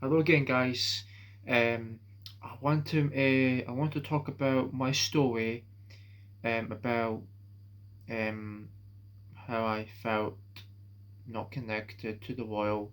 Hello again, guys. Um, I want to talk about my story about um, how I felt not connected to the world.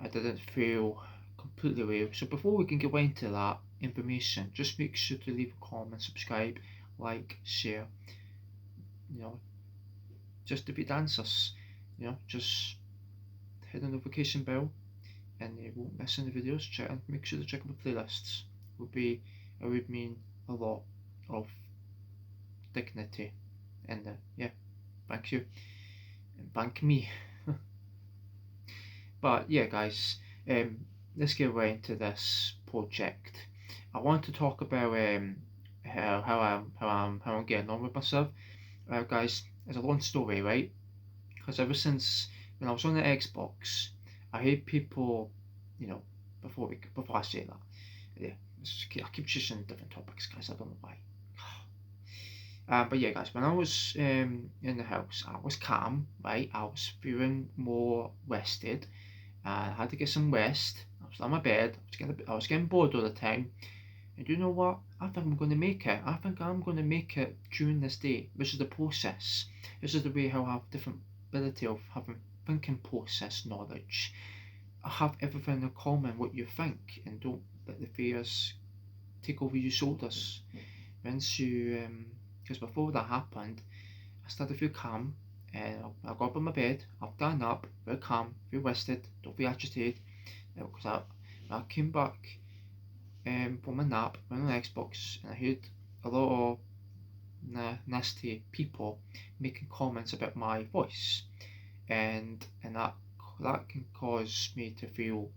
I didn't feel completely well. So before we can get into that information, just make sure to leave a comment, subscribe, like, share. You know, just to be dancers. Just hit the notification bell and you won't miss any videos. Check and make sure to check out my playlists. It would mean a lot of dignity and yeah, thank you and thank me. But yeah, guys, let's get right into this project. I want to talk about how I'm getting on with myself. Guys, it's a long story, right? Because ever since when I was on the Xbox, I hate people, you know, before I say that, yeah, I keep choosing different topics, guys. I don't know why. But yeah, guys, when I was in the house, I was calm, right? I was feeling more rested. I had to get some rest. I was on my bed. I was getting bored all the time. And you know what? I think I'm going to make it. I think I'm going to make it during this day. This is the process. This is the way how I have different ability of having thinking process knowledge. I have everything in common what you think, and don't let the fears take over your shoulders. Once you, because before that happened, I started to feel calm. And I got up on my bed, I've done up, very calm, very rested, don't be agitated. Because I came back from my nap, went on Xbox, and I heard a lot of nasty people making comments about my voice, and that can cause me to feel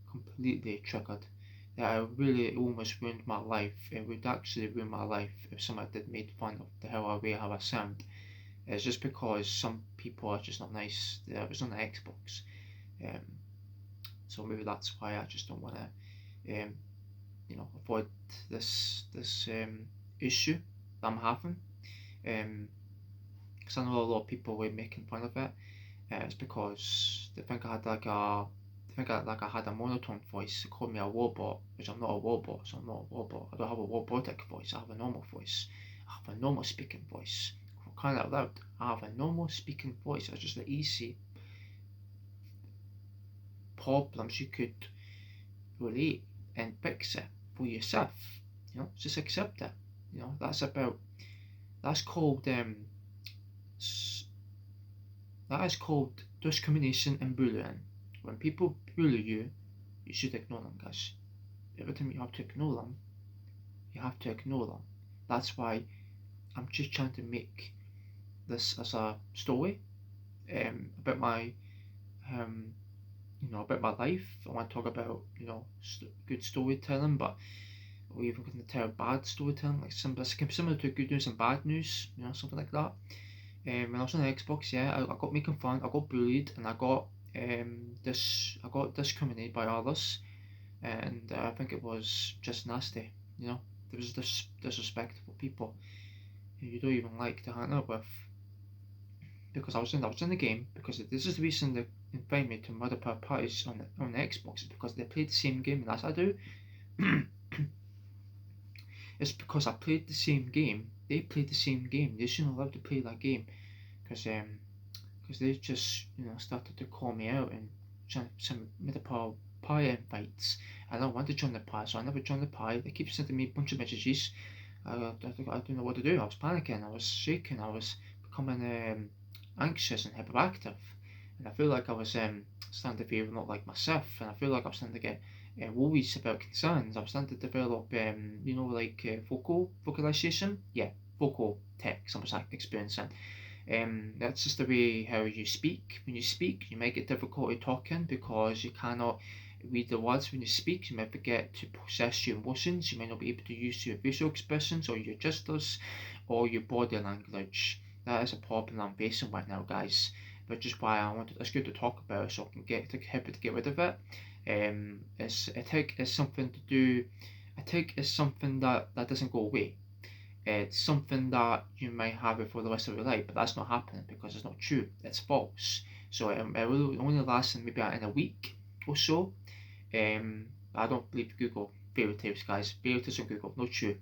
completely triggered. That I really almost ruined my life. It would actually ruin my life if somebody did made fun of the how I sound. It's just because some people are just not nice. It was on the Xbox, um, so maybe that's why I just don't want to, avoid this issue that I'm having. Because I know a lot of people were making fun of it. It's because they think I had a monotone voice. They called me a robot, which I'm not a robot. So I'm not a robot. I don't have a robotic voice. I have a normal voice. I have a normal speaking voice. Kind of loud. I have a normal speaking voice. It's just the easy problems you could relate and fix it for yourself. Just accept it. That's called that is called discrimination and bullying. When people bully you, you should ignore them, guys. Every time you have to ignore them, you have to ignore them. That's why I'm just trying to make this as a story about my um, about my life. I want to talk about good storytelling, but or even going to tell bad storytelling, like similar to good news and bad news, something like that. When I was on the Xbox, yeah, I got making fun, I got bullied, and I got discriminated by others, and I think it was just nasty. There was this disrespectful people who you don't even like to hang out with, because I was in the game, because this is the reason they invite me to multiple parties on the Xbox, because they played the same game as I do. It's because I played the same game. They played the same game. They shouldn't allowed to play that game, because they just started to call me out and some made a pie invites. I don't want to join the pie, so I never joined the pie. They keep sending me a bunch of messages. I don't know what to do. I was panicking. I was shaking. I was becoming anxious and hyperactive, and I feel like I was starting to feel not like myself, and I feel like I was starting to get worries about concerns. I was starting to develop, like vocalization. Yeah, vocal tics. I was experiencing. That's just the way how you speak. When you speak, you might get difficulty talking because you cannot read the words when you speak. You might forget to process your emotions. You might not be able to use your facial expressions or your gestures or your body language. That is a problem I'm facing right now, guys. Which is why it's good to talk about it so I can help it to get rid of it. A tic is something to do. A tic is something that doesn't go away. It's something that you might have it for the rest of your life, but that's not happening because it's not true. It's false. So it will only last in maybe in a week or so, I don't believe Google fairy tales, guys. Fairy tales on Google, not true.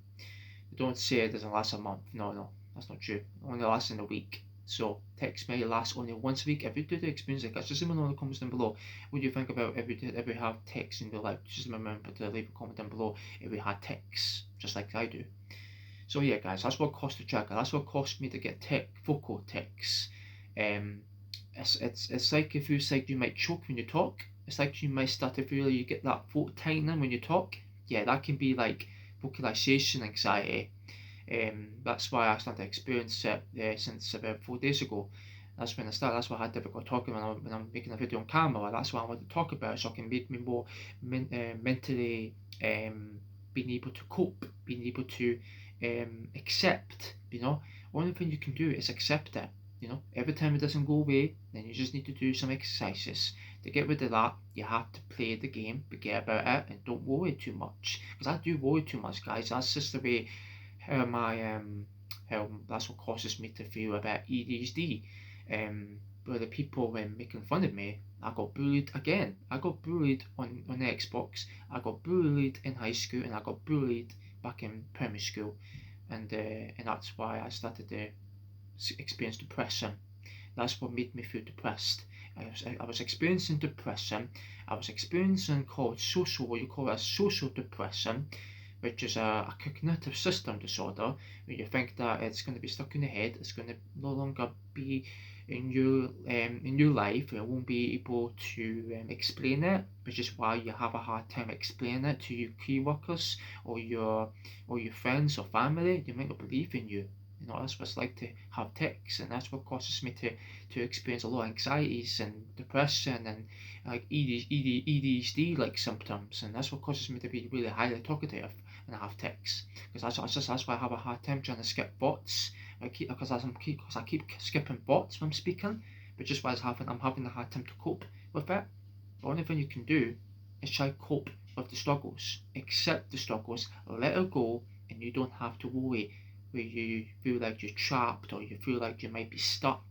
They don't say it doesn't last a month. No, that's not true. It only lasts in a week. So text may last only once a week. If you do the experience like that, just let me know in the comments down below. What do you think about if we have text in real life? Just remember to leave a comment down below if we had text, just like I do. So yeah, guys, that's what it cost to tracker. That's what it cost me to get vocal tics. It's like if you might choke when you talk. It's like you might start to feel you get that throat tightening when you talk. Yeah, that can be like vocalization anxiety. That's why I started to experience it since about 4 days ago. That's when I started. That's why I had difficulty talking when I'm making a video on camera. That's why I want to talk about it, so I can make me more mentally being able to cope, being able to accept. Only thing you can do is accept it. Every time it doesn't go away, then you just need to do some exercises to get rid of that. You have to play the game, forget about it, and don't worry too much. Because I do worry too much, guys. That's just the way how that's what causes me to feel a bit ADHD. Where the people making fun of me, I got bullied again. I got bullied on Xbox. I got bullied in high school, and I got bullied back in primary school, and that's why I started to experience depression. That's what made me feel depressed. I was experiencing depression. I was experiencing what you call a social depression, which is a cognitive system disorder, where you think that it's going to be stuck in your head, it's going to no longer be in your life, you won't be able to explain it, which is why you have a hard time explaining it to your co-workers or your friends or family. They might not believe in you. That's what it's like to have tics, and that's what causes me to experience a lot of anxieties and depression and like ADHD like symptoms, and that's what causes me to be really highly talkative and I have tics. Because that's why I have a hard time trying to skip thoughts. Because I keep skipping thoughts when I'm speaking, which is why I'm having a hard time to cope with it. The only thing you can do is try to cope with the struggles, accept the struggles, let it go, and you don't have to worry where you feel like you're trapped or you feel like you might be stuck,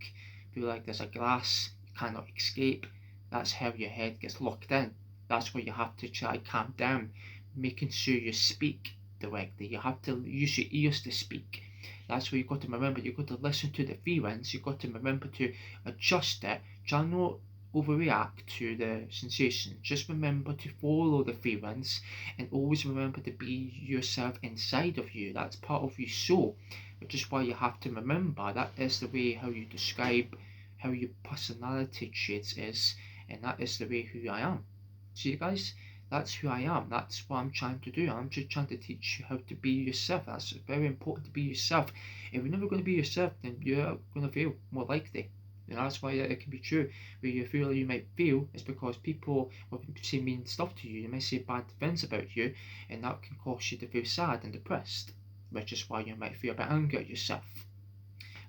feel like there's a glass you cannot escape. That's how your head gets locked in. That's where you have to try calm down, making sure you speak directly. You have to use your ears to speak. That's where you've got to remember. You've got to listen to the feelings. You've got to remember to adjust it. Try not overreact to the sensation. Just remember to follow the feelings and always remember to be yourself inside of you. That's part of your soul, which is why you have to remember that is the way how you describe how your personality traits is, and that is the way who I am. See, guys, that's who I am. That's what I'm trying to do. I'm just trying to teach you how to be yourself. That's very important to be yourself. If you're never going to be yourself, then you're going to fail more likely. That's why it can be true. Where you feel you might fail is because people will say mean stuff to you. They might say bad things about you, and that can cause you to feel sad and depressed. Which is why you might feel a bit angry at yourself,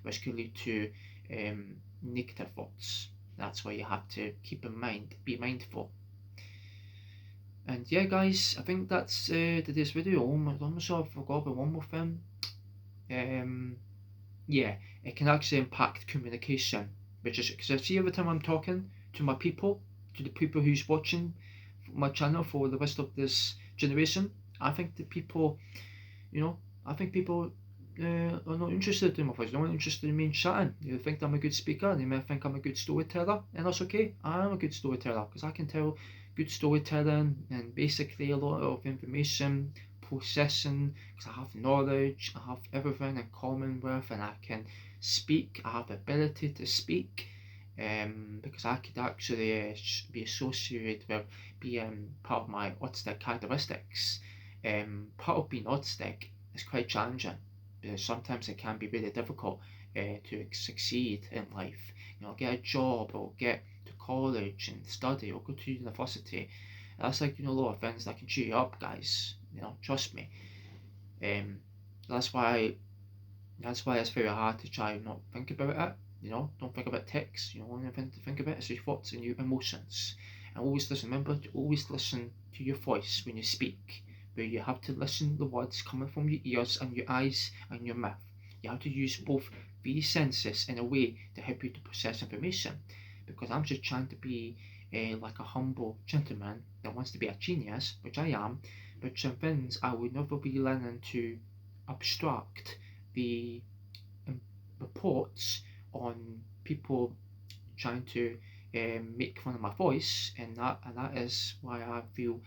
which can lead to negative thoughts. That's why you have to keep in mind, be mindful. And yeah, guys, I think that's today's video. I'm sorry I forgot about one more thing. Yeah, it can actually impact communication, which is because I see every time I'm talking to my people, to the people who's watching my channel for the rest of this generation, I think the people, I think people are not interested in my voice. They're not interested in me chatting. They think I'm a good speaker. They might think I'm a good storyteller, and that's okay. I am a good storyteller because I can tell good storytelling and basically a lot of information processing, because I have knowledge, I have everything in common with, and I can speak. I have the ability to speak, because I could actually be associated with being part of my autistic characteristics. Part of being autistic is quite challenging because sometimes it can be really difficult to succeed in life. Get a job or get to college and study or go to university. That's like a lot of things that can cheer you up, guys. Trust me. That's why it's very hard to try and not think about it. Don't think about tics. Only thing to think about is your thoughts and your emotions. And always listen. Remember to always listen to your voice when you speak. Where you have to listen to the words coming from your ears and your eyes and your mouth. You have to use both these senses in a way to help you to process information. Because I'm just trying to be like a humble gentleman that wants to be a genius, which I am, but some things I would never be learning to abstract the reports on people trying to make fun of my voice, and that is why I feel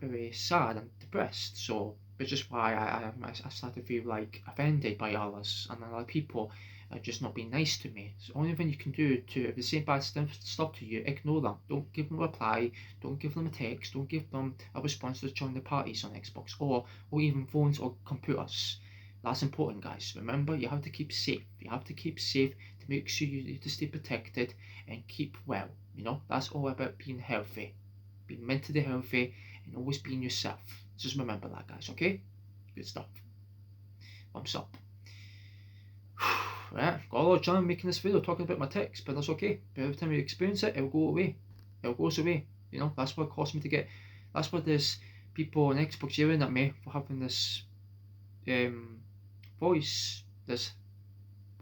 very sad and depressed. So it's just why I start to feel like offended by others, and a lot of people are just not being nice to me. So the only thing you can do to, if they say bad stuff to you, ignore them. Don't give them a reply. Don't give them a text. Don't give them a response to join the parties on Xbox or even phones or computers. That's important, guys. Remember, you have to keep safe. You have to keep safe to make sure you to stay protected and keep well. That's all about being healthy, being mentally healthy, and always being yourself. Just remember that, guys, okay? Good stuff. Thumbs up. Right, got a lot of time making this video talking about my tics, but that's okay. But every time you experience it, it'll go away. It goes away. That's what caused me to get. That's what there's people on Xbox yelling at me for having this voice. This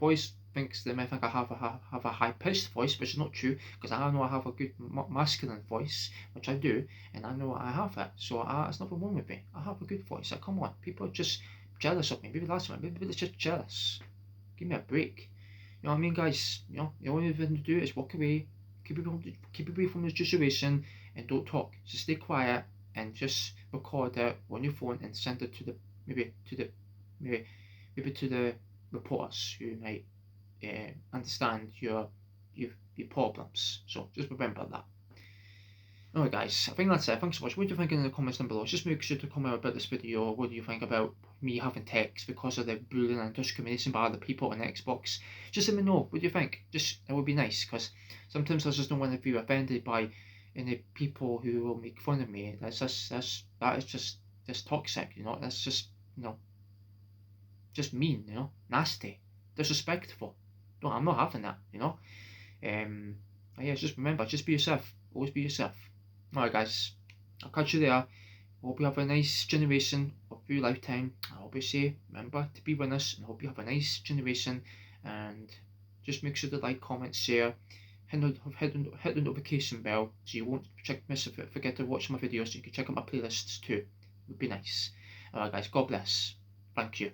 voice thinks they might think I have a high pitched voice, which is not true, because I know I have a good masculine voice, which I do, and I know I have it. So it's nothing wrong with me. I have a good voice. Come on, people are just jealous of me. Maybe that's why. Maybe they're just jealous. Give me a break. You know what I mean, guys? The only thing to do is walk away, keep away from the situation, and don't talk. Just stay quiet and just record it on your phone and send it to the maybe to the reporters who might understand your problems. So just remember that. Alright guys, I think that's it. Thanks so much. What do you think in the comments down below? Just make sure to comment about this video. What do you think about me having tics because of the bullying and discrimination by other people on Xbox? Just let me know. What do you think? It would be nice, because sometimes I just don't want to be offended by any people who will make fun of me. That is just toxic. That's just mean. Nasty, disrespectful. No, I'm not having that. Yeah, just remember, just be yourself. Always be yourself. Alright guys, I'll catch you there. Hope you have a nice generation of your lifetime. I hope you say, remember to be winners, and hope you have a nice generation. And just make sure to like, comment, share, hit the notification bell so you won't forget to watch my videos. So you can check out my playlists too. It would be nice. Alright guys, God bless. Thank you.